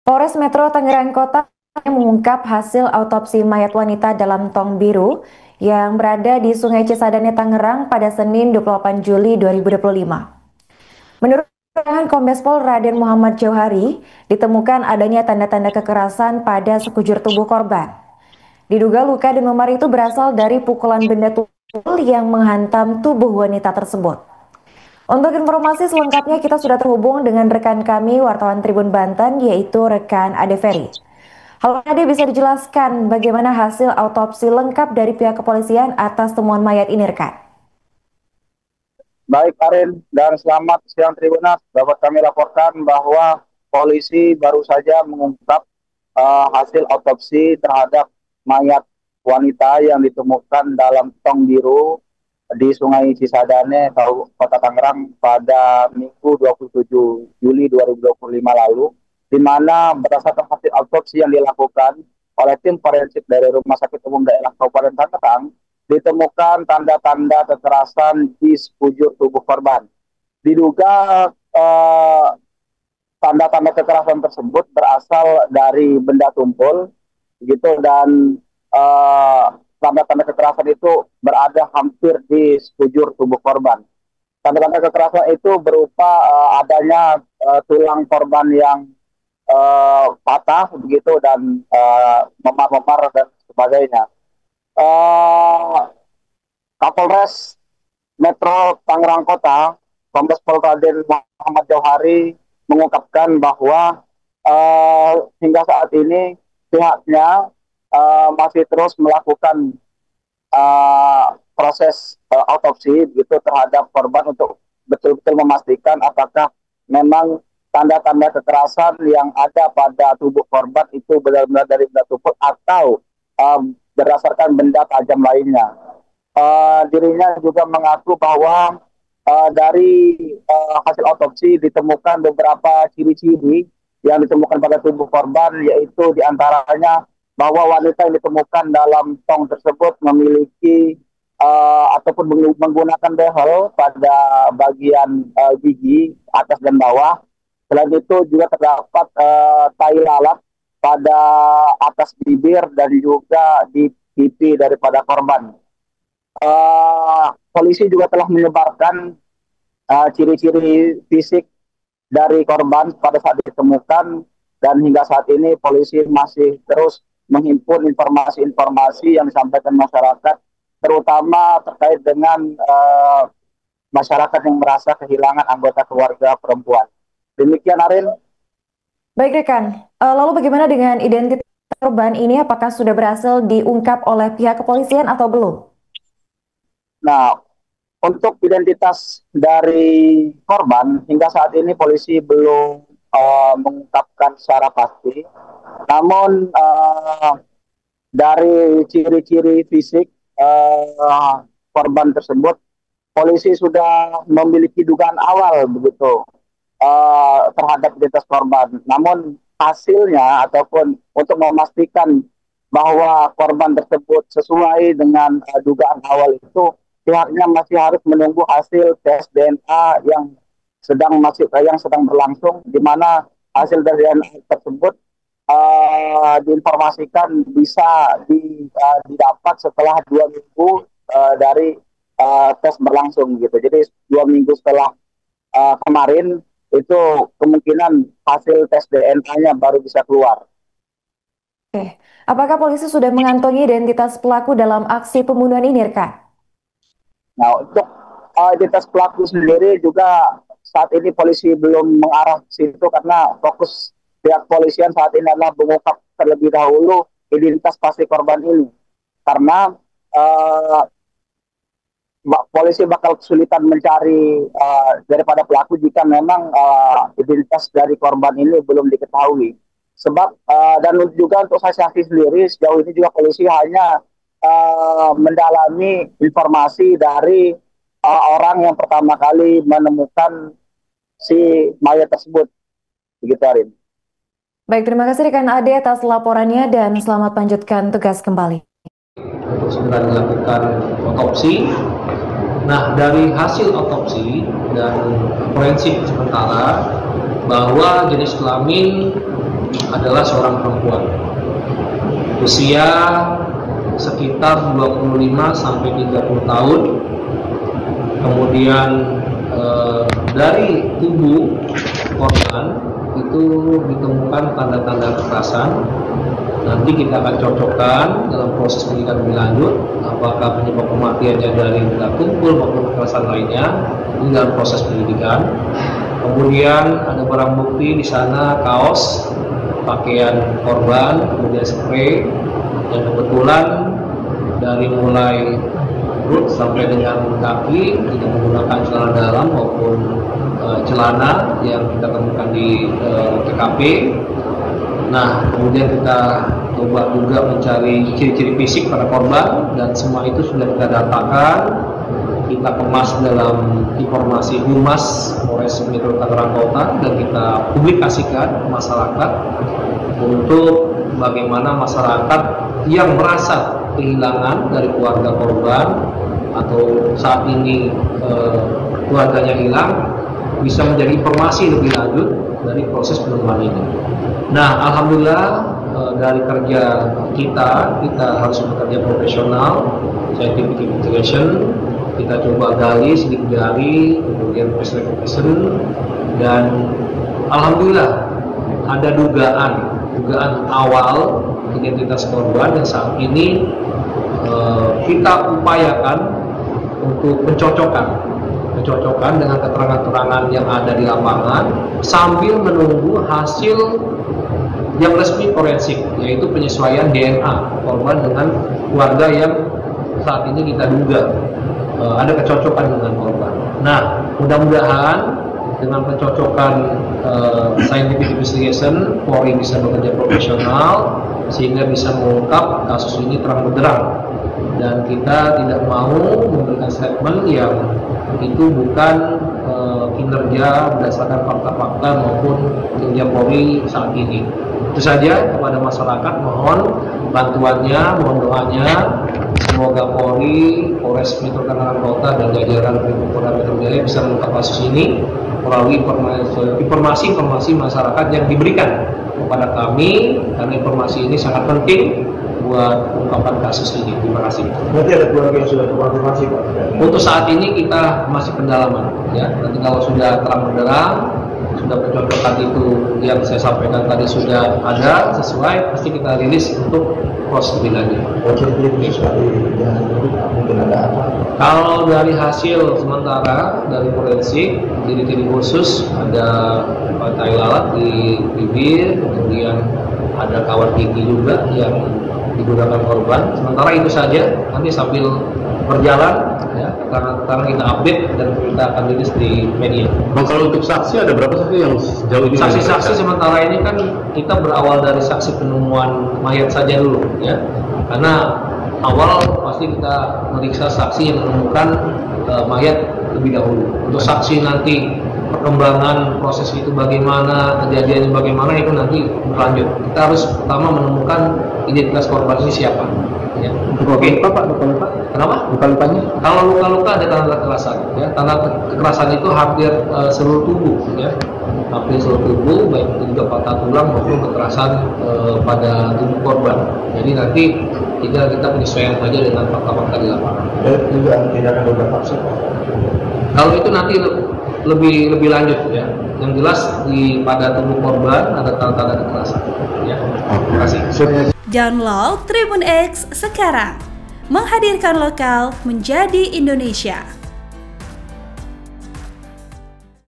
Polres Metro Tangerang Kota mengungkap hasil autopsi mayat wanita dalam tong biru yang berada di Sungai Cisadane, Tangerang pada Senin 28 Juli 2025. Menurut keterangan Kombes Pol Raden Muhammad Jauhari, ditemukan adanya tanda-tanda kekerasan pada sekujur tubuh korban. Diduga luka dan memar itu berasal dari pukulan benda tumpul yang menghantam tubuh wanita tersebut. Untuk informasi selengkapnya kita sudah terhubung dengan rekan kami wartawan Tribun Banten yaitu rekan Ade Ferry. Halo Ade, bisa dijelaskan bagaimana hasil autopsi lengkap dari pihak kepolisian atas temuan mayat ini rekan? Baik, Karin, dan selamat siang Tribunas. Dapat kami laporkan bahwa polisi baru saja mengungkap hasil autopsi terhadap mayat wanita yang ditemukan dalam tong biru di Sungai Cisadane, Kota Tangerang pada Minggu 27 Juli 2025 lalu, di mana berdasarkan hasil autopsi yang dilakukan oleh tim forensik dari Rumah Sakit Umum Daerah Kabupaten Tangerang, ditemukan tanda-tanda kekerasan di sekujur tubuh korban. Diduga tanda-tanda kekerasan tersebut berasal dari benda tumpul, gitu, dan tanda-tanda kekerasan itu berada hampir di sekujur tubuh korban. Tanda-tanda kekerasan itu berupa adanya tulang korban yang patah, begitu, dan memar-memar dan sebagainya. Uh, Kapolres Metro Tangerang Kota, Kombes Pol Raden Muhammad Jauhari mengungkapkan bahwa hingga saat ini pihaknya masih terus melakukan proses autopsi gitu terhadap korban untuk betul-betul memastikan apakah memang tanda-tanda kekerasan yang ada pada tubuh korban itu benar-benar dari benda tumpul atau berdasarkan benda tajam lainnya. Dirinya juga mengaku bahwa dari hasil autopsi ditemukan beberapa ciri-ciri yang ditemukan pada tubuh korban, yaitu diantaranya bahwa wanita yang ditemukan dalam tong tersebut memiliki ataupun menggunakan behel pada bagian gigi atas dan bawah. Selain itu juga terdapat tai lalat pada atas bibir dan juga di pipi daripada korban. Polisi juga telah menyebarkan ciri-ciri fisik dari korban pada saat ditemukan, dan hingga saat ini polisi masih terus menghimpun informasi-informasi yang disampaikan masyarakat, terutama terkait dengan masyarakat yang merasa kehilangan anggota keluarga perempuan. Demikian, Arin. Baik rekan, lalu bagaimana dengan identitas korban ini? Apakah sudah berhasil diungkap oleh pihak kepolisian atau belum? Nah, untuk identitas dari korban, hingga saat ini polisi belum mengungkapkan secara pasti. Namun dari ciri-ciri fisik korban tersebut, polisi sudah memiliki dugaan awal begitu terhadap identitas korban. Namun hasilnya ataupun untuk memastikan bahwa korban tersebut sesuai dengan dugaan awal itu, pihaknya masih harus menunggu hasil tes DNA yang sedang berlangsung, di mana hasil dari DNA tersebut diinformasikan bisa didapat setelah 2 minggu dari tes berlangsung gitu. Jadi 2 minggu setelah kemarin itu kemungkinan hasil tes DNA-nya baru bisa keluar. Oke, apakah polisi sudah mengantongi identitas pelaku dalam aksi pembunuhan ini rekan? Nah, untuk identitas pelaku sendiri juga saat ini polisi belum mengarah ke situ, karena fokus pihak polisian saat ini adalah mengungkap terlebih dahulu identitas pasti korban ini. Karena uh, polisi bakal kesulitan mencari daripada pelaku jika memang identitas dari korban ini belum diketahui. Sebab dan juga untuk saksi sendiri sejauh ini juga polisi hanya mendalami informasi dari orang yang pertama kali menemukan si mayat tersebut. Begitu, Arin. Baik, terima kasih rekan Ade atas laporannya dan selamat lanjutkan tugas kembali. Untuk segera dilakukan otopsi. Nah, dari hasil otopsi dan forensik sementara bahwa jenis kelamin adalah seorang perempuan. Usia sekitar 25 sampai 30 tahun. Kemudian dari tubuh korban itu ditemukan tanda-tanda kekerasan. Nanti kita akan cocokkan dalam proses penyidikan lebih lanjut apakah penyebab kematiannya dari benda tumpul maupun kekerasan lainnya. Ini dalam proses penyidikan. Kemudian ada barang bukti di sana, kaos, pakaian korban, kemudian spray, dan kebetulan dari mulai perut sampai dengan kaki tidak menggunakan celana dalam maupun celana yang kita temukan di TKP. Nah, kemudian kita coba juga mencari ciri-ciri fisik pada korban dan semua itu sudah kita datakan. Kita kemas dalam informasi Humas Polres Metro Tangerang Kota dan kita publikasikan ke masyarakat untuk bagaimana masyarakat yang merasa kehilangan dari keluarga korban atau saat ini keluarganya hilang bisa menjadi informasi lebih lanjut dari proses penemuan ini. Nah, alhamdulillah dari kerja kita harus bekerja profesional, scientific investigation. Kita coba gali sidik jari, kemudian face recognition, dan alhamdulillah ada dugaan awal identitas korban dan saat ini kita upayakan untuk pencocokan dengan keterangan-keterangan yang ada di lapangan sambil menunggu hasil yang resmi forensik, yaitu penyesuaian DNA korban dengan keluarga yang saat ini kita duga ada kecocokan dengan korban. Nah, mudah-mudahan dengan pencocokan scientific investigation, Polri bisa bekerja profesional sehingga bisa mengungkap kasus ini terang benderang. Dan kita tidak mau memberikan statement yang itu bukan kinerja berdasarkan fakta-fakta maupun kinerja Polri saat ini. Itu saja kepada masyarakat, mohon bantuannya, mohon doanya. Semoga Polri, Polres Metro Tangerang Kota dan jajaran Polda Metro Jaya bisa mengungkap kasus ini melalui informasi masyarakat yang diberikan kepada kami, karena informasi ini sangat penting buat pengungkapan kasus ini. Terima kasih. Berarti ada keluarga yang sudah terkonfirmasi, Pak? Untuk saat ini kita masih pendalaman, ya. Nanti kalau sudah terang benderang, sudah pencocokan itu yang saya sampaikan tadi sudah ada sesuai, pasti kita rilis untuk proses lebih lanjut. Mungkin ada apa? Kalau dari hasil sementara dari forensik, ciri-ciri khusus ada tai lalat di bibir, kemudian ada kawat gigi juga yang digunakan korban. Sementara itu saja, nanti sambil berjalan ya, karena kita update dan kita akan rilis di media. Bang, kalau untuk saksi ada berapa saksi yang sejauh ini? Saksi-saksi sementara ini kan kita berawal dari saksi penemuan mayat saja dulu ya, karena awal pasti kita meriksa saksi yang menemukan mayat lebih dahulu. Untuk saksi nanti perkembangan proses itu bagaimana, kejadiannya bagaimana, itu nanti berlanjut. Kita harus pertama menemukan identitas korban ini siapa. Ya. Luka Pak, luka-luka. Kenapa? Luka-lukanya? Kalau luka-luka ada tanda kekerasan. Ya. Tanda kekerasan itu hampir seluruh tubuh. Ya. Hampir seluruh tubuh, baik itu juga patah tulang maupun kekerasan pada tubuh korban. Jadi nanti kita penyesuaian saja dengan fakta-fakta di lapangan. Dan juga tidak akan beberapa saksi. Kalau itu nanti lebih lanjut ya. Yang jelas pada tubuh korban ada tanda-tanda kekerasan. Ya. Terima kasih. Download Tribun X sekarang, menghadirkan lokal menjadi Indonesia.